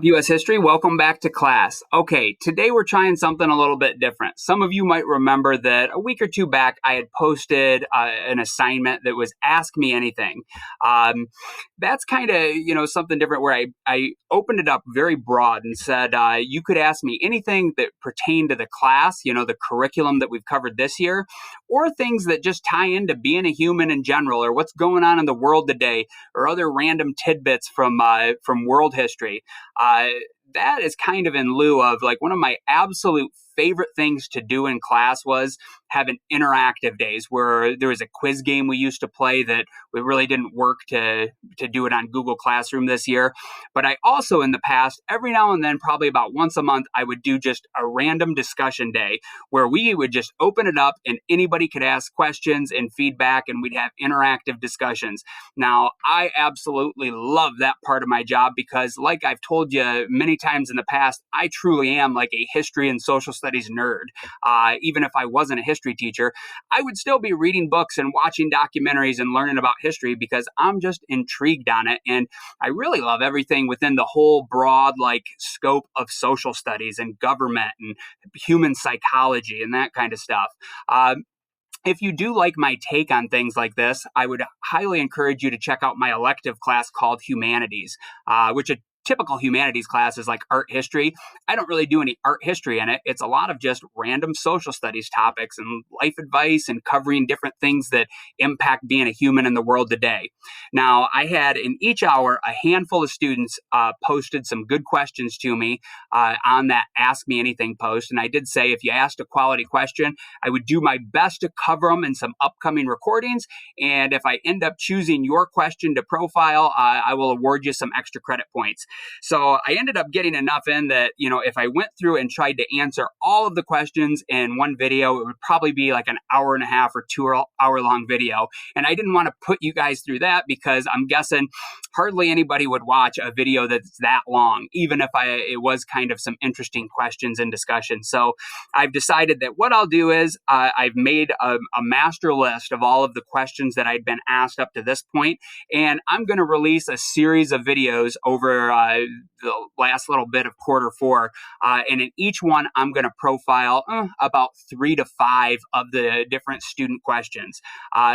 U.S. history, welcome back to class. Okay, today we're trying something a little bit different. Some of you might remember that a week or two back I had posted an assignment that was Ask Me Anything. That's kind of, something different where I opened it up very broad and said, you could ask me anything that pertained to the class, the curriculum that we've covered this year, or things that just tie into being a human in general, or what's going on in the world today, or other random tidbits from world history. That is kind of in lieu of like one of my absolute favorite things to do in class was having interactive days where there was a quiz game we used to play that we really didn't work to do it on Google Classroom this year. But I also in the past, every now and then, probably about once a month, I would do just a random discussion day where we would just open it up and anybody could ask questions and feedback and we'd have interactive discussions. Now, I absolutely love that part of my job because like I've told you many times in the past, I truly am like a history and social studies nerd. Even if I wasn't a history teacher, I would still be reading books and watching documentaries and learning about history because I'm just intrigued on it. And I really love everything within the whole broad like scope of social studies and government and human psychology and that kind of stuff. If you do like my take on things like this, I would highly encourage you to check out my elective class called Humanities, which a typical humanities class is like art history. I don't really do any art history in it. It's a lot of just random social studies topics and life advice and covering different things that impact being a human in the world today. Now, I had in each hour, a handful of students posted some good questions to me on that Ask Me Anything post. And I did say if you asked a quality question, I would do my best to cover them in some upcoming recordings. And if I end up choosing your question to profile, I will award you some extra credit points. So I ended up getting enough in that, if I went through and tried to answer all of the questions in one video, it would probably be like an hour and a half or 2 hour long video. And I didn't want to put you guys through that because I'm guessing hardly anybody would watch a video that's that long, even if it was kind of some interesting questions and discussion. So I've decided that what I'll do is I've made a master list of all of the questions that I'd been asked up to this point, and I'm going to release a series of videos over the last little bit of Q4. And in each one, I'm going to profile about 3 to 5 of the different student questions.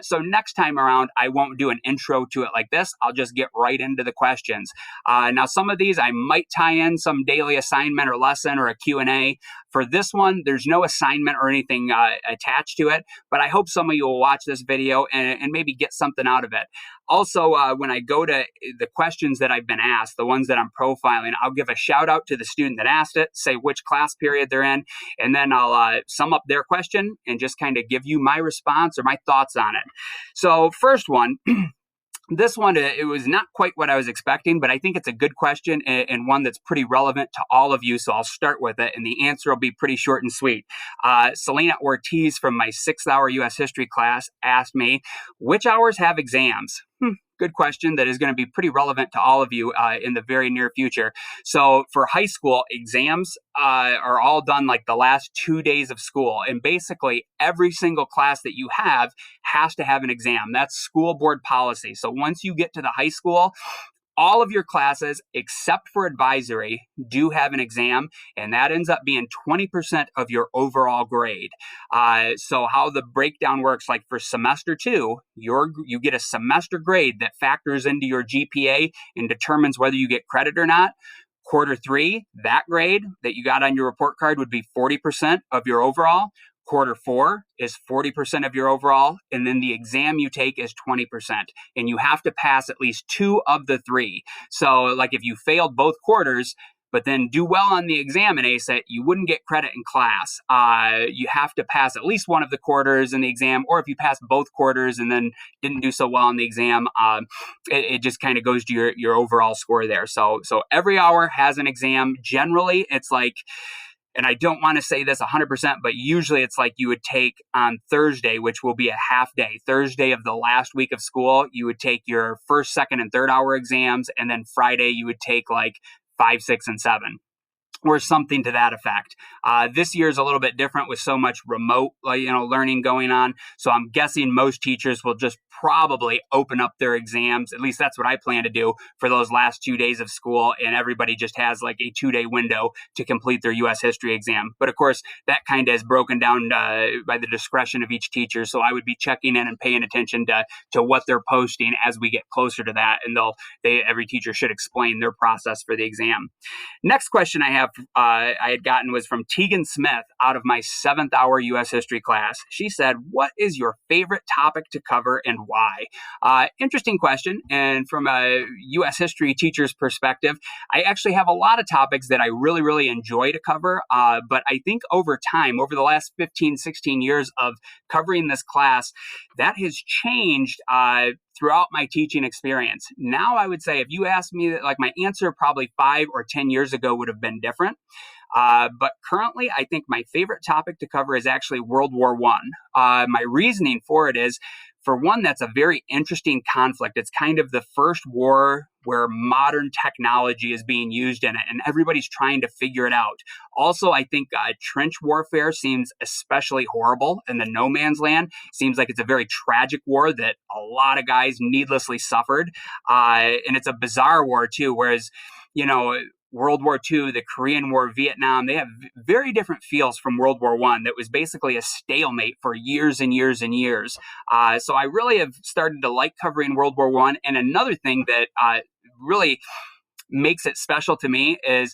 So next time around, I won't do an intro to it like this. I'll just get right into the questions. Now, some of these I might tie in some daily assignment or lesson or a Q&A. For this one, there's no assignment or anything attached to it, but I hope some of you will watch this video and maybe get something out of it. Also, when I go to the questions that I've been asked, the ones that I'm profiling, I'll give a shout out to the student that asked it, say which class period they're in, and then I'll sum up their question and just kind of give you my response or my thoughts on it. So first one, this one, it was not quite what I was expecting, but I think it's a good question and one that's pretty relevant to all of you. So I'll start with it, and the answer will be pretty short and sweet. Selena Ortiz from my 6th-hour U.S. history class asked me, which hours have exams? Good question that is going to be pretty relevant to all of you in the very near future. So for high school, exams are all done like the last 2 days of school. And basically every single class that you have has to have an exam. That's school board policy. So once you get to the high school, all of your classes, except for advisory, do have an exam, and that ends up being 20% of your overall grade. So how the breakdown works, like for semester 2, you get a semester grade that factors into your GPA and determines whether you get credit or not. Q3, that grade that you got on your report card would be 40% of your overall. Q4 is 40% of your overall, and then the exam you take is 20%, and you have to pass at least 2 of the 3. So like if you failed both quarters, but then do well on the exam in ACET, you wouldn't get credit in class. You have to pass at least 1 of the quarters in the exam, or if you pass both quarters and then didn't do so well on the exam, it just kind of goes to your overall score there. So every hour has an exam. Generally, it's like, and I don't want to say this 100%, but usually it's like you would take on Thursday, which will be a half day, Thursday of the last week of school, you would take your 1st, 2nd, and 3rd hour exams, and then Friday you would take like 5, 6, and 7. Or something to that effect. This year is a little bit different with so much remote, learning going on. So I'm guessing most teachers will just probably open up their exams. At least that's what I plan to do for those last 2 days of school. And everybody just has like a 2-day window to complete their U.S. history exam. But of course, that kind of is broken down by the discretion of each teacher. So I would be checking in and paying attention to what they're posting as we get closer to that. And every teacher should explain their process for the exam. Next question I had gotten was from Tegan Smith out of my 7th hour U.S. history class. She said, "What is your favorite topic to cover and why?" Interesting question. And from a U.S. history teacher's perspective, I actually have a lot of topics that I really, really enjoy to cover. But I think over time, over the last 15, 16 years of covering this class, that has changed throughout my teaching experience. Now, I would say if you asked me that, like, my answer probably 5 or 10 years ago would have been different. But currently, I think my favorite topic to cover is actually World War I. My reasoning for it is, for one, that's a very interesting conflict. It's kind of the first war where modern technology is being used in it, and everybody's trying to figure it out. Also, I think trench warfare seems especially horrible in the no man's land. Seems like it's a very tragic war that a lot of guys needlessly suffered. And it's a bizarre war, too, whereas, World War II, the Korean War, Vietnam, they have very different feels from World War I that was basically a stalemate for years and years and years. So I really have started to like covering World War I. And another thing that really makes it special to me is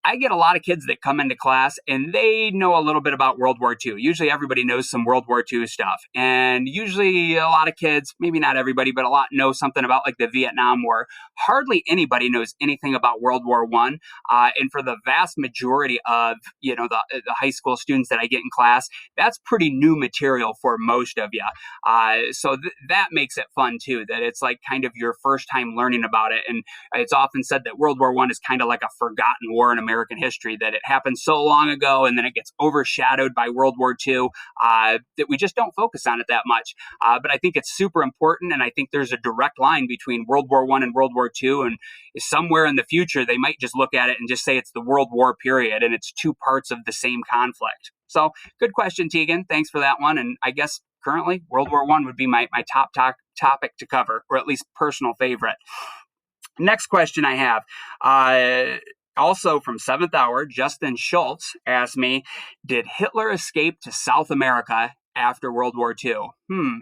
I get a lot of kids that come into class and they know a little bit about World War II. Usually everybody knows some World War II stuff. And usually a lot of kids, maybe not everybody, but a lot know something about like the Vietnam War. Hardly anybody knows anything about World War I. And for the vast majority of, the high school students that I get in class, that's pretty new material for most of you. So that makes it fun too, that it's like kind of your first time learning about it. And it's often said that World War I is kind of like a forgotten war in American history, that it happened so long ago and then it gets overshadowed by World War II that we just don't focus on it that much. But I think it's super important, and I think there's a direct line between World War I and World War II, and somewhere in the future they might just look at it and just say it's the World War period and it's two parts of the same conflict. So good question, Tegan. Thanks for that one. And I guess currently World War I would be my top topic to cover, or at least personal favorite. Next question I have, also from 7th hour, Justin Schultz asked me, did Hitler escape to South America after World War II?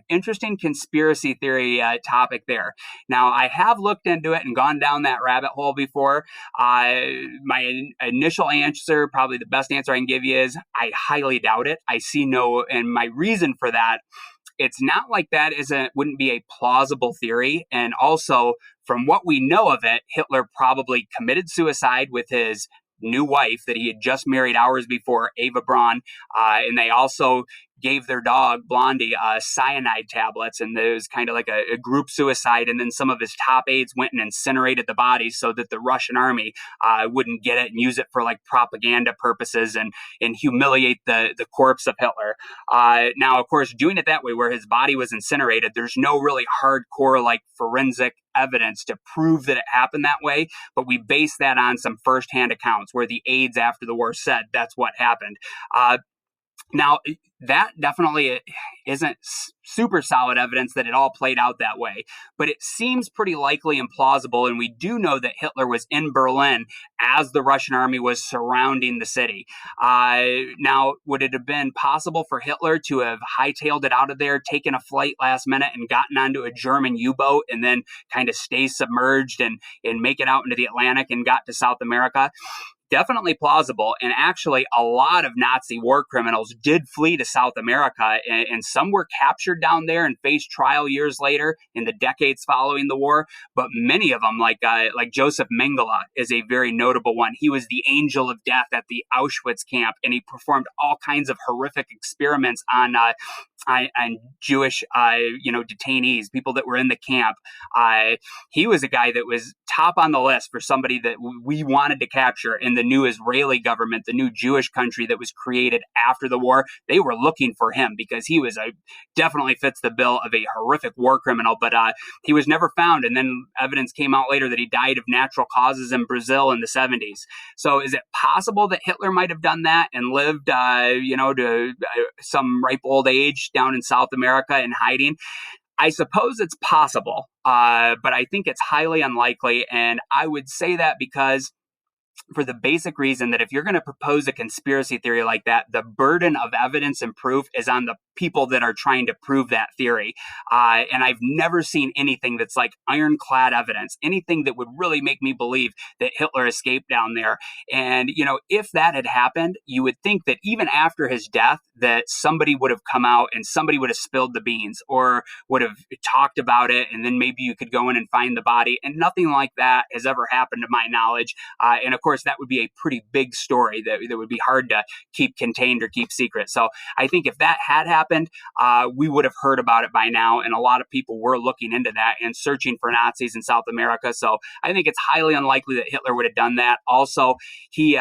Interesting conspiracy theory topic there. Now, I have looked into it and gone down that rabbit hole before. My initial answer, probably the best answer I can give you, is I highly doubt it. I see no, and my reason for that, it's not like that wouldn't be a plausible theory. And also, from what we know of it, Hitler probably committed suicide with his new wife that he had just married hours before, Eva Braun. And they also gave their dog, Blondie, cyanide tablets. And it was kind of like a group suicide. And then some of his top aides went and incinerated the bodies so that the Russian army wouldn't get it and use it for like propaganda purposes and humiliate the corpse of Hitler. Now, of course, doing it that way where his body was incinerated, there's no really hardcore like forensic evidence to prove that it happened that way, but we base that on some firsthand accounts where the aides after the war said that's what happened. Now, that definitely isn't super solid evidence that it all played out that way, but it seems pretty likely and plausible, and we do know that Hitler was in Berlin as the Russian army was surrounding the city. Now, would it have been possible for Hitler to have hightailed it out of there, taken a flight last minute, and gotten onto a German U-boat and then kind of stay submerged and make it out into the Atlantic and got to South America? Definitely plausible. And actually, a lot of Nazi war criminals did flee to South America, and some were captured down there and faced trial years later in the decades following the war. But many of them, like Joseph Mengele, is a very notable one. He was the angel of death at the Auschwitz camp, and he performed all kinds of horrific experiments on Jewish, detainees, people that were in the camp. He was a guy that was top on the list for somebody that we wanted to capture in the new Israeli government, the new Jewish country that was created after the war. They were looking for him because he was definitely fits the bill of a horrific war criminal, but he was never found. And then evidence came out later that he died of natural causes in Brazil in the 70s. So is it possible that Hitler might have done that and lived, to some ripe old age down in South America in hiding? I suppose it's possible, but I think it's highly unlikely. And I would say that because for the basic reason that if you're going to propose a conspiracy theory like that, the burden of evidence and proof is on the people that are trying to prove that theory. And I've never seen anything that's like ironclad evidence, anything that would really make me believe that Hitler escaped down there. And, if that had happened, you would think that even after his death, that somebody would have come out and somebody would have spilled the beans or would have talked about it. And then maybe you could go in and find the body. And nothing like that has ever happened to my knowledge. And of course, that would be a pretty big story that would be hard to keep contained or keep secret. So I think if that had happened, we would have heard about it by now. And a lot of people were looking into that and searching for Nazis in South America. So I think it's highly unlikely that Hitler would have done that. Also, he,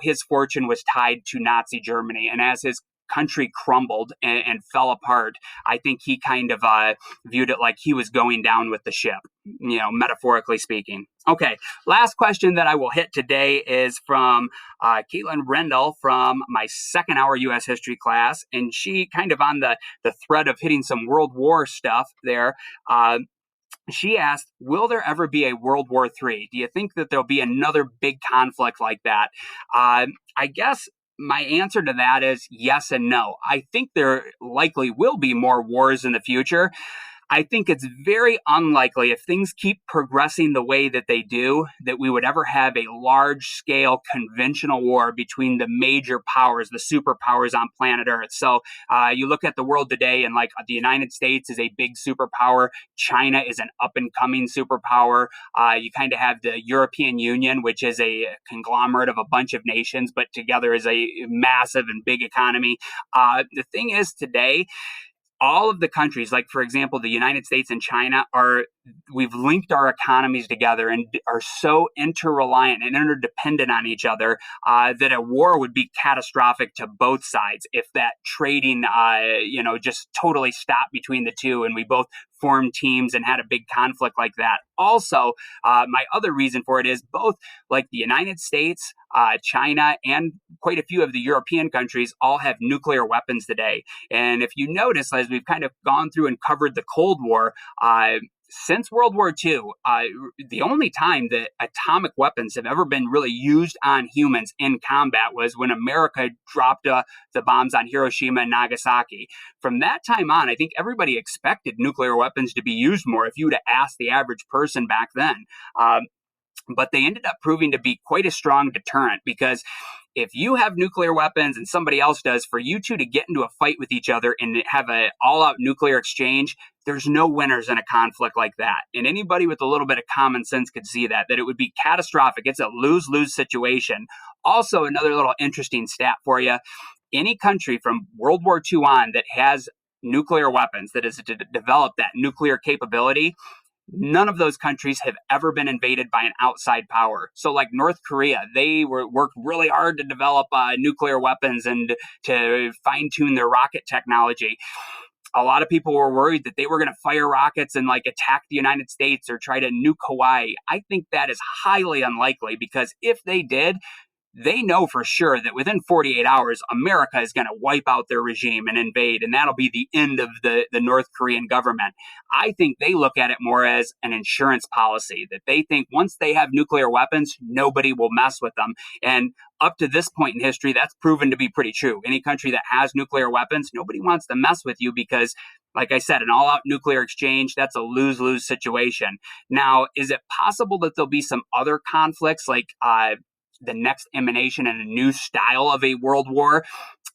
his fortune was tied to Nazi Germany. And as his country crumbled and fell apart, I think he kind of viewed it like he was going down with the ship, metaphorically speaking. Okay, last question that I will hit today is from Caitlin Rendell from my second hour U.S. history class, and she kind of on the thread of hitting some World War stuff there. She asked, will there ever be a World War III? Do you think that there'll be another big conflict like that? I guess my answer to that is yes and no. I think there likely will be more wars in the future. I think it's very unlikely if things keep progressing the way that they do, that we would ever have a large scale conventional war between the major powers, the superpowers on planet Earth. So you look at the world today and like the United States is a big superpower. China is an up and coming superpower. You kind of have the European Union, which is a conglomerate of a bunch of nations, but together is a massive and big economy. The thing is today, all of the countries, like for example, the United States and China, we've linked our economies together and are so interreliant and interdependent on each other that a war would be catastrophic to both sides if that trading, just totally stopped between the two and we both formed teams and had a big conflict like that. Also, my other reason for it is both like the United States, China, and quite a few of the European countries all have nuclear weapons today. And if you notice, as we've kind of gone through and covered the Cold War, since World War II, the only time that atomic weapons have ever been really used on humans in combat was when America dropped the bombs on Hiroshima and Nagasaki. From that time on, I think everybody expected nuclear weapons to be used more if you would have asked the average person back then. But they ended up proving to be quite a strong deterrent because if you have nuclear weapons and somebody else does, for you two to get into a fight with each other and have an all-out nuclear exchange, there's no winners in a conflict like that. And anybody with a little bit of common sense could see that it would be catastrophic. It's a lose-lose situation. Also, another little interesting stat for you, any country from World War II on that has nuclear weapons, that has developed that nuclear capability, none of those countries have ever been invaded by an outside power. So like North Korea, they worked really hard to develop nuclear weapons and to fine tune their rocket technology. A lot of people were worried that they were going to fire rockets and like attack the United States or try to nuke Hawaii. I think that is highly unlikely because if they did, they know for sure that within 48 hours, America is going to wipe out their regime and invade, and that'll be the end of the North Korean government. I think they look at it more as an insurance policy, that they think once they have nuclear weapons, nobody will mess with them. And up to this point in history, that's proven to be pretty true. Any country that has nuclear weapons, nobody wants to mess with you because, like I said, an all-out nuclear exchange, that's a lose-lose situation. Now, is it possible that there'll be some other conflicts like the next emanation and a new style of a world war?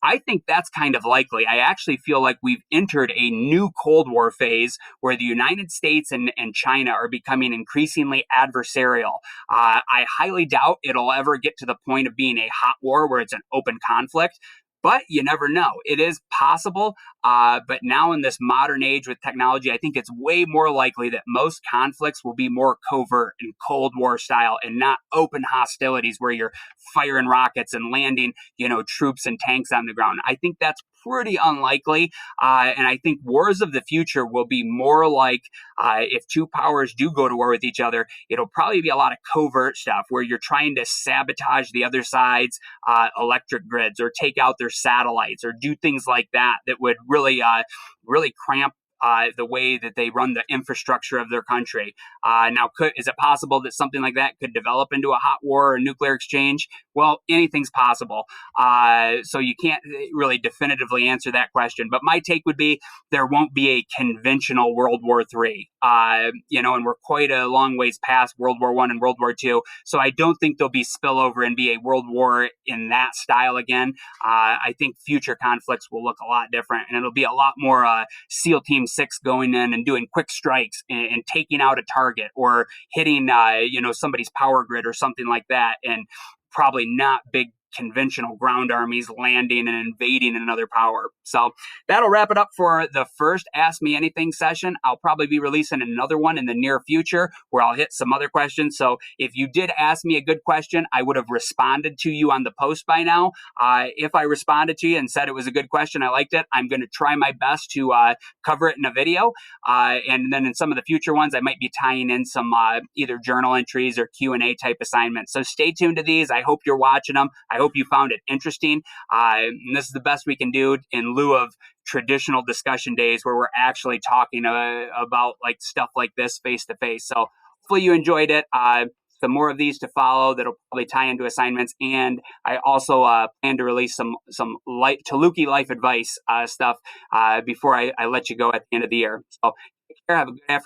I think that's kind of likely. I actually feel like we've entered a new Cold War phase where the United States and China are becoming increasingly adversarial. I highly doubt it'll ever get to the point of being a hot war where it's an open conflict. But you never know. It is possible. But now in this modern age with technology, I think it's way more likely that most conflicts will be more covert and Cold War style and not open hostilities where you're firing rockets and landing, troops and tanks on the ground. I think that's pretty unlikely. And I think wars of the future will be more like if two powers do go to war with each other, it'll probably be a lot of covert stuff where you're trying to sabotage the other side's electric grids or take out their satellites or do things like that would really cramp the way that they run the infrastructure of their country. Now, is it possible that something like that could develop into a hot war or a nuclear exchange? Well, anything's possible. So you can't really definitively answer that question. But my take would be there won't be a conventional World War III. And we're quite a long ways past World War I and World War II. So I don't think there'll be spillover and be a world war in that style again. I think future conflicts will look a lot different, and it'll be a lot more SEAL Team 6 going in and doing quick strikes and taking out a target or hitting, somebody's power grid or something like that, and probably not big conventional ground armies landing and invading another power. So that'll wrap it up for the first Ask Me Anything session. I'll probably be releasing another one in the near future where I'll hit some other questions. So if you did ask me a good question, I would have responded to you on the post by now. If I responded to you and said it was a good question, I liked it, I'm going to try my best to cover it in a video. And then in some of the future ones, I might be tying in some either journal entries or Q&A type assignments. So stay tuned to these. I hope you're watching them. I hope you found it interesting. And this is the best we can do in lieu of traditional discussion days where we're actually talking about like stuff like this face to face. So hopefully you enjoyed it. Some more of these to follow that'll probably tie into assignments, and I also plan to release some Taluki life advice stuff before I let you go at the end of the year. So take care. Have a good afternoon.